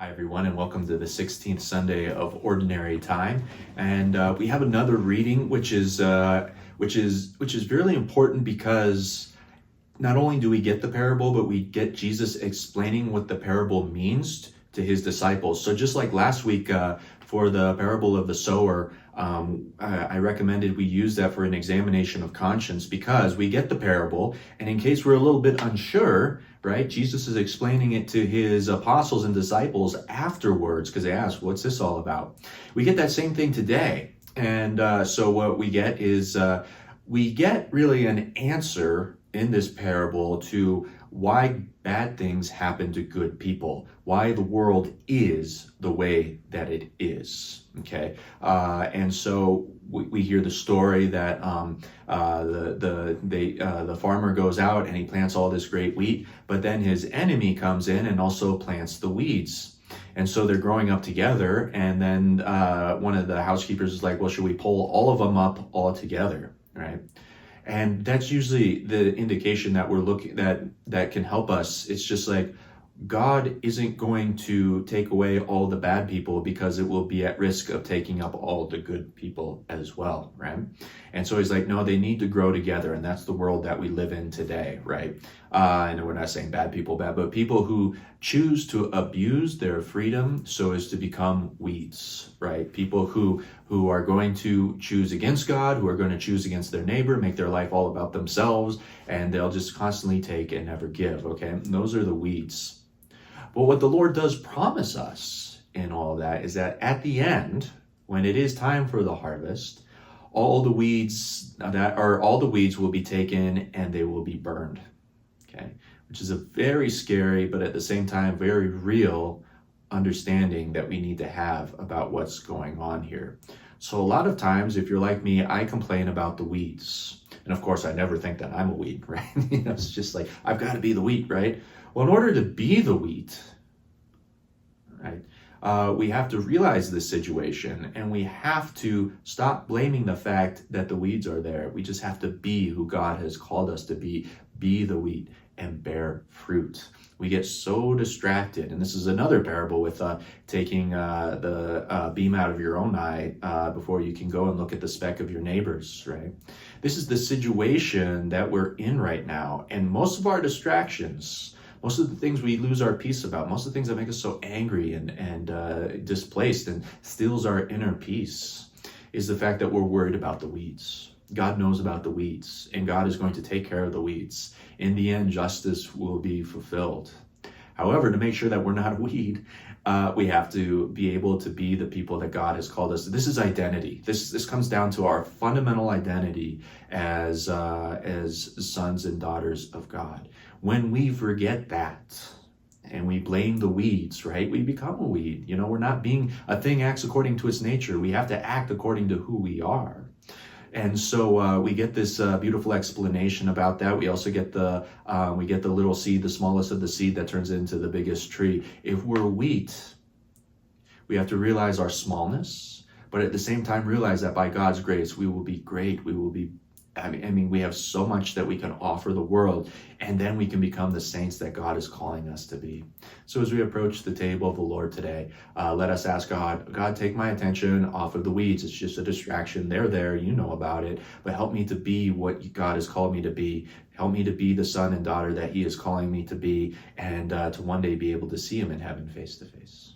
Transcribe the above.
Hi everyone, and welcome to the 16th Sunday of Ordinary Time. And we have another reading, which is really important because not only do we get the parable, but we get Jesus explaining what the parable means to his disciples. So just like last week for the parable of the sower, I recommended we use that for an examination of conscience because we get the parable, and in case we're a little bit unsure, right, Jesus is explaining it to his apostles and disciples afterwards because they ask, what's this all about? We get that same thing today. And so what we get is we get really an answer in this parable to why bad things happen to good people, why the world is the way that it is. Okay, and so we hear the story that the farmer goes out and he plants all this great wheat, but then his enemy comes in and also plants the weeds. And so they're growing up together, and then one of the housekeepers is like, well, should we pull all of them up all together, right? And that's usually the indication that we're looking that can help us. It's just like God isn't going to take away all the bad people because it will be at risk of taking up all the good people as well, right? And so he's like, no, they need to grow together, and that's the world that we live in today, right? And we're not saying bad people bad, but people who choose to abuse their freedom so as to become weeds, right? People who are going to choose against God, who are going to choose against their neighbor, make their life all about themselves, and they'll just constantly take and never give, okay? And those are the weeds. But what the Lord does promise us in all of that is that at the end, when it is time for the harvest, all the weeds will be taken and they will be burned. Okay, which is a very scary, but at the same time, very real understanding that we need to have about what's going on here. So a lot of times, if you're like me, I complain about the weeds. And of course, I never think that I'm a weed, right? It's just like, I've got to be the wheat, right? Well, in order to be the wheat, right, we have to realize this situation, and we have to stop blaming the fact that the weeds are there. We just have to be who God has called us to be the wheat and bear fruit. We get so distracted, and this is another parable with taking the beam out of your own eye before you can go and look at the speck of your neighbor's, right? This is the situation that we're in right now, and most of our distractions, most of the things we lose our peace about, most of the things that make us so angry and displaced and steals our inner peace is the fact that we're worried about the weeds. God knows about the weeds, and God is going to take care of the weeds. In the end, justice will be fulfilled. However, to make sure that we're not a weed, we have to be able to be the people that God has called us. This is identity. This comes down to our fundamental identity as sons and daughters of God. When we forget that and we blame the weeds, right, we become a weed. We're not being a thing acts according to its nature. We have to act according to who we are. And so we get this beautiful explanation about that. We also get the little seed, the smallest of the seed that turns into the biggest tree. If we're wheat, we have to realize our smallness, but at the same time realize that by God's grace, we will be great. We will be, we have so much that we can offer the world, and then we can become the saints that God is calling us to be. So as we approach the table of the Lord today, let us ask God, take my attention off of the weeds. It's just a distraction. They're there, you know about it, but help me to be what God has called me to be. Help me to be the son and daughter that he is calling me to be, and to one day be able to see him in heaven face to face.